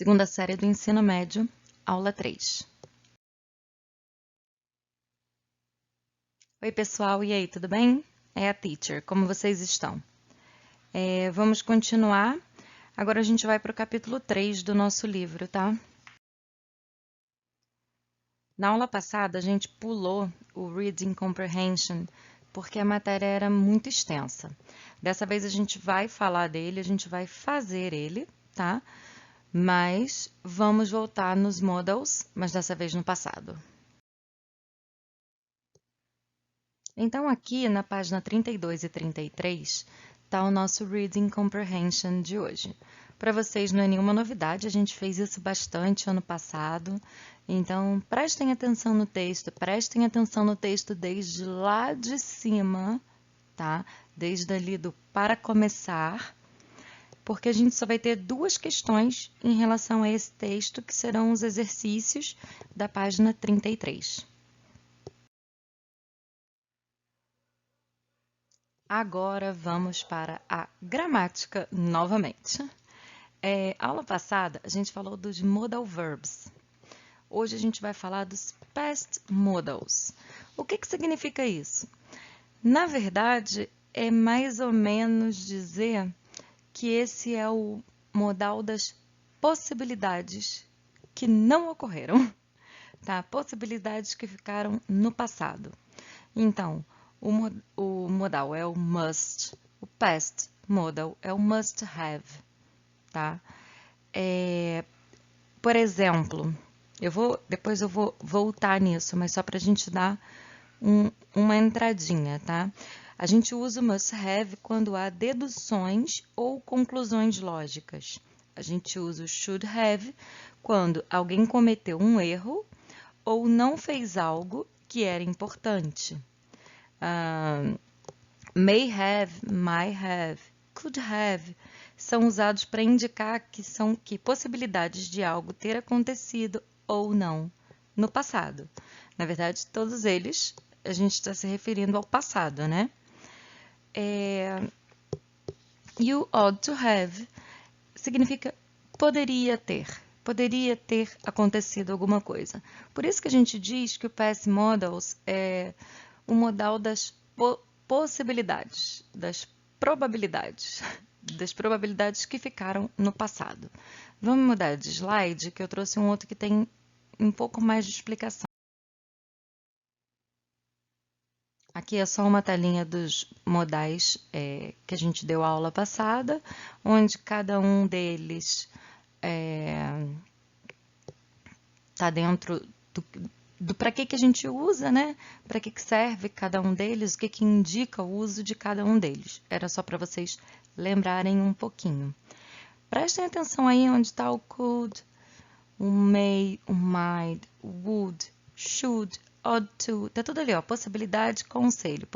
Segunda série do ensino médio, aula 3. Oi, pessoal, e aí, tudo bem? É a teacher, como vocês estão? Vamos continuar. Agora a gente vai para o capítulo 3 do nosso livro, tá? Na aula passada, a gente pulou o Reading Comprehension, porque a matéria era muito extensa. Dessa vez a gente vai falar dele, a gente vai fazer ele, tá? Mas vamos voltar nos modals, mas dessa vez no passado. Então, aqui na página 32 e 33, está o nosso Reading Comprehension de hoje. Para vocês não é nenhuma novidade, a gente fez isso bastante ano passado. Então, prestem atenção no texto desde lá de cima, tá? Desde ali do para começar, porque a gente só vai ter duas questões em relação a esse texto, que serão os exercícios da página 33. Agora vamos para a gramática novamente. Aula passada a gente falou dos modal verbs. Hoje a gente vai falar dos past modals. O que significa isso? Na verdade, é mais ou menos dizer que esse é o modal das possibilidades que não ocorreram, tá? Possibilidades que ficaram no passado. Então, o modal é o must, o past modal é o must have, tá? Por exemplo, depois eu vou voltar nisso, mas só para a gente dar uma entradinha, tá? A gente usa o must have quando há deduções ou conclusões lógicas. A gente usa o should have quando alguém cometeu um erro ou não fez algo que era importante. May have, might have, could have são usados para indicar que possibilidades de algo ter acontecido ou não no passado. Na verdade, todos eles a gente está se referindo ao passado, né? E o ought to have significa poderia ter acontecido alguma coisa. Por isso que a gente diz que o past modals é o modal das possibilidades, das probabilidades que ficaram no passado. Vamos mudar de slide, que eu trouxe um outro que tem um pouco mais de explicação. Aqui é só uma telinha dos modais que a gente deu a aula passada, onde cada um deles está dentro do para que a gente usa, né? Para que serve cada um deles, o que indica o uso de cada um deles. Era só para vocês lembrarem um pouquinho. Prestem atenção aí onde está o could, o may, o might, o would, should, ought to. Tá tudo ali, ó. Possibilidade, conselho.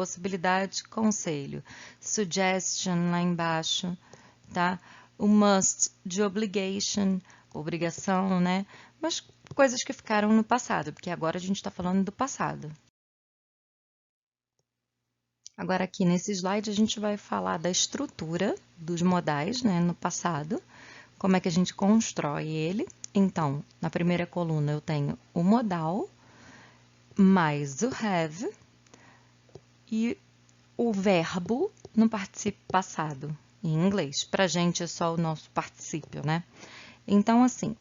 Suggestion lá embaixo, tá? O must de obligation, obrigação, né? Mas coisas que ficaram no passado, porque agora a gente está falando do passado. Agora, aqui nesse slide, a gente vai falar da estrutura dos modais, né, no passado, como é que a gente constrói ele. Então, na primeira coluna eu tenho o modal, mais o have, e o verbo no particípio passado, em inglês. Para a gente é só o nosso particípio, né? Então, assim,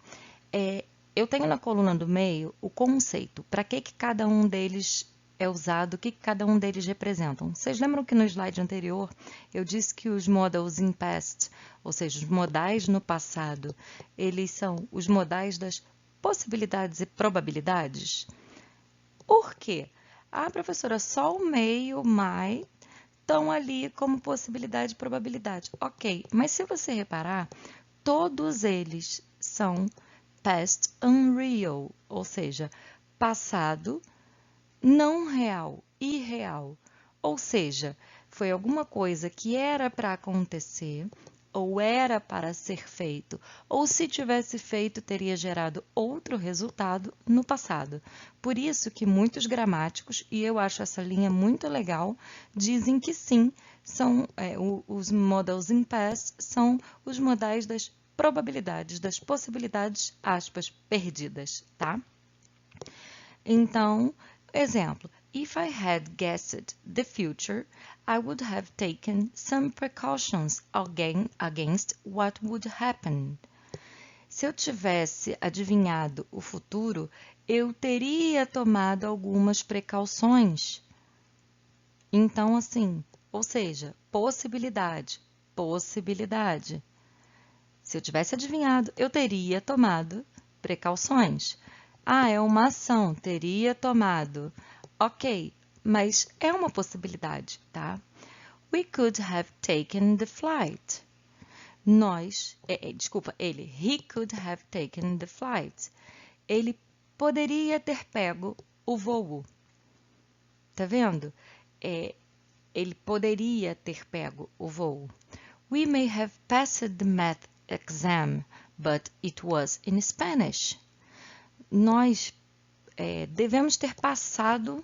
eu tenho na coluna do meio o conceito, para que cada um deles é usado, o que cada um deles representam. Vocês lembram que no slide anterior eu disse que os modals in past, ou seja, os modais no passado, eles são os modais das possibilidades e probabilidades? Por quê? Ah, professora, só o may e o might estão ali como possibilidade e probabilidade. Ok, mas se você reparar, todos eles são past unreal, ou seja, passado não real, irreal. Ou seja, foi alguma coisa que era para acontecer, ou era para ser feito, ou se tivesse feito, teria gerado outro resultado no passado. Por isso que muitos gramáticos, e eu acho essa linha muito legal, dizem que sim, os modals in past são os modais das probabilidades, das possibilidades, aspas, perdidas, tá? Então, exemplo. If I had guessed the future, I would have taken some precautions against what would happen. Se eu tivesse adivinhado o futuro, eu teria tomado algumas precauções. Então, assim, ou seja, possibilidade, possibilidade. Se eu tivesse adivinhado, eu teria tomado precauções. Ah, é uma ação, teria tomado. Ok, mas é uma possibilidade, tá? We could have taken the flight. He could have taken the flight. Ele poderia ter pego o voo. Tá vendo? Ele poderia ter pego o voo. We may have passed the math exam, but it was in Spanish. Nós devemos ter passado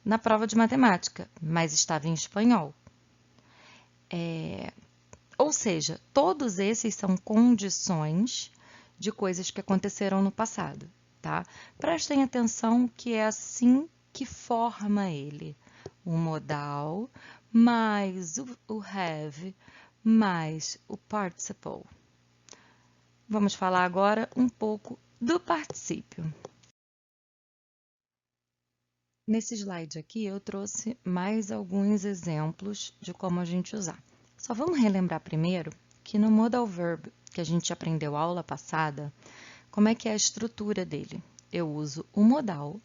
na prova de matemática, mas estava em espanhol. Ou seja, todos esses são condições de coisas que aconteceram no passado, tá? Prestem atenção que é assim que forma ele. O modal mais o have mais o participle. Vamos falar agora um pouco do particípio. Nesse slide aqui eu trouxe mais alguns exemplos de como a gente usar. Só vamos relembrar primeiro que no modal verb que a gente aprendeu aula passada, como é que é a estrutura dele? Eu uso o modal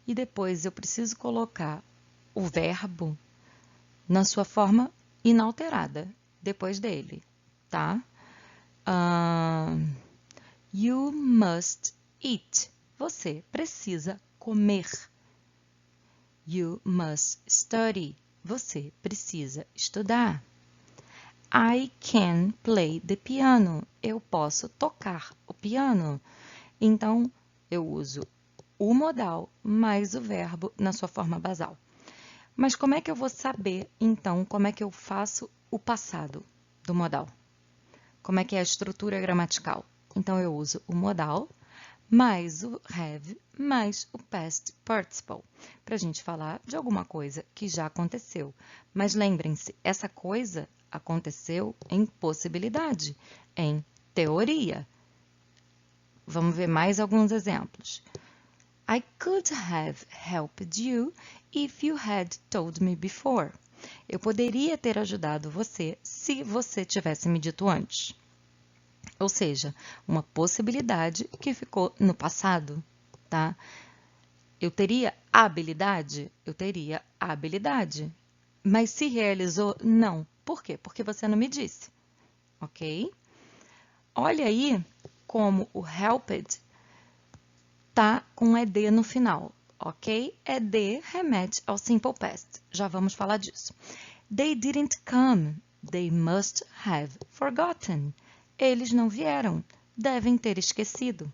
e depois eu preciso colocar o verbo na sua forma inalterada depois dele, tá? You must eat. Você precisa comer. You must study. Você precisa estudar. I can play the piano. Eu posso tocar o piano. Então, eu uso o modal mais o verbo na sua forma basal. Mas como é que eu vou saber, então, como é que eu faço o passado do modal? Como é que é a estrutura gramatical? Então, eu uso o modal mais o have, mais o past participle, para a gente falar de alguma coisa que já aconteceu. Mas lembrem-se, essa coisa aconteceu em possibilidade, em teoria. Vamos ver mais alguns exemplos. I could have helped you if you had told me before. Eu poderia ter ajudado você se você tivesse me dito antes. Ou seja, uma possibilidade que ficou no passado, tá? Eu teria habilidade? Eu teria habilidade. Mas se realizou? Não. Por quê? Porque você não me disse, ok? Olha aí como o helped tá com ED no final, ok? ED remete ao simple past. Já vamos falar disso. They didn't come. They must have forgotten. Eles não vieram, devem ter esquecido.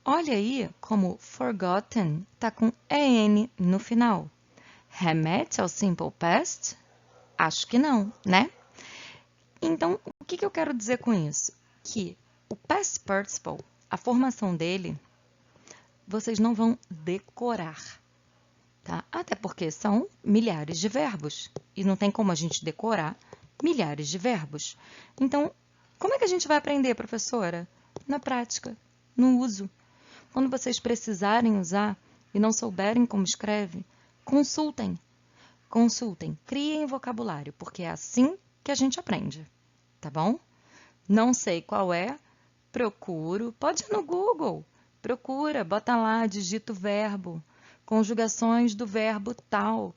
Olha aí como forgotten está com EN no final. Remete ao simple past? Acho que não, né? Então, o que eu quero dizer com isso? Que o past participle, a formação dele, vocês não vão decorar, tá? Até porque são milhares de verbos e não tem como a gente decorar milhares de verbos. Então, como é que a gente vai aprender, professora? Na prática, no uso. Quando vocês precisarem usar e não souberem como escreve, consultem. Consultem, criem vocabulário, porque é assim que a gente aprende, tá bom? Não sei qual é, procuro, pode ir no Google, procura, bota lá, digita o verbo, conjugações do verbo tal,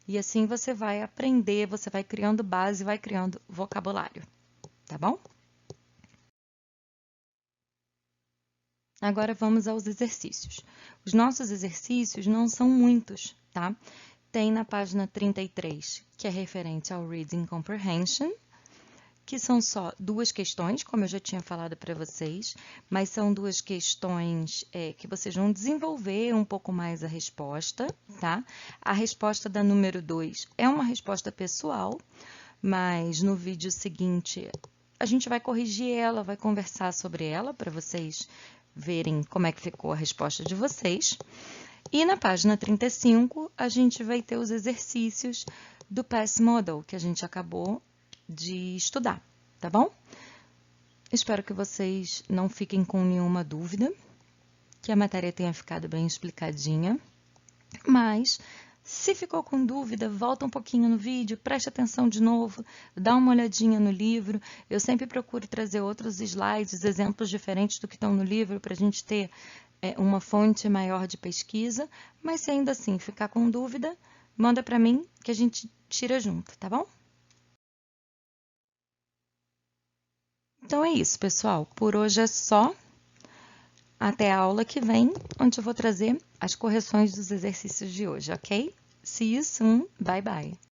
e assim você vai aprender, você vai criando base, vai criando vocabulário, tá bom? Agora vamos aos exercícios. Os nossos exercícios não são muitos, tá? Tem na página 33, que é referente ao Reading Comprehension, que são só duas questões, como eu já tinha falado para vocês, mas são duas questões que vocês vão desenvolver um pouco mais a resposta, tá? A resposta da número 2 é uma resposta pessoal, mas no vídeo seguinte a gente vai corrigir ela, vai conversar sobre ela para vocês verem como é que ficou a resposta de vocês. E na página 35, a gente vai ter os exercícios do Past Model, que a gente acabou de estudar, tá bom? Espero que vocês não fiquem com nenhuma dúvida, que a matéria tenha ficado bem explicadinha, mas se ficou com dúvida, volta um pouquinho no vídeo, preste atenção de novo, dá uma olhadinha no livro. Eu sempre procuro trazer outros slides, exemplos diferentes do que estão no livro, para a gente ter uma fonte maior de pesquisa, mas se ainda assim ficar com dúvida, manda para mim que a gente tira junto, tá bom? Então é isso, pessoal. Por hoje é só. Até a aula que vem, onde eu vou trazer as correções dos exercícios de hoje, ok? See you soon. Bye, bye.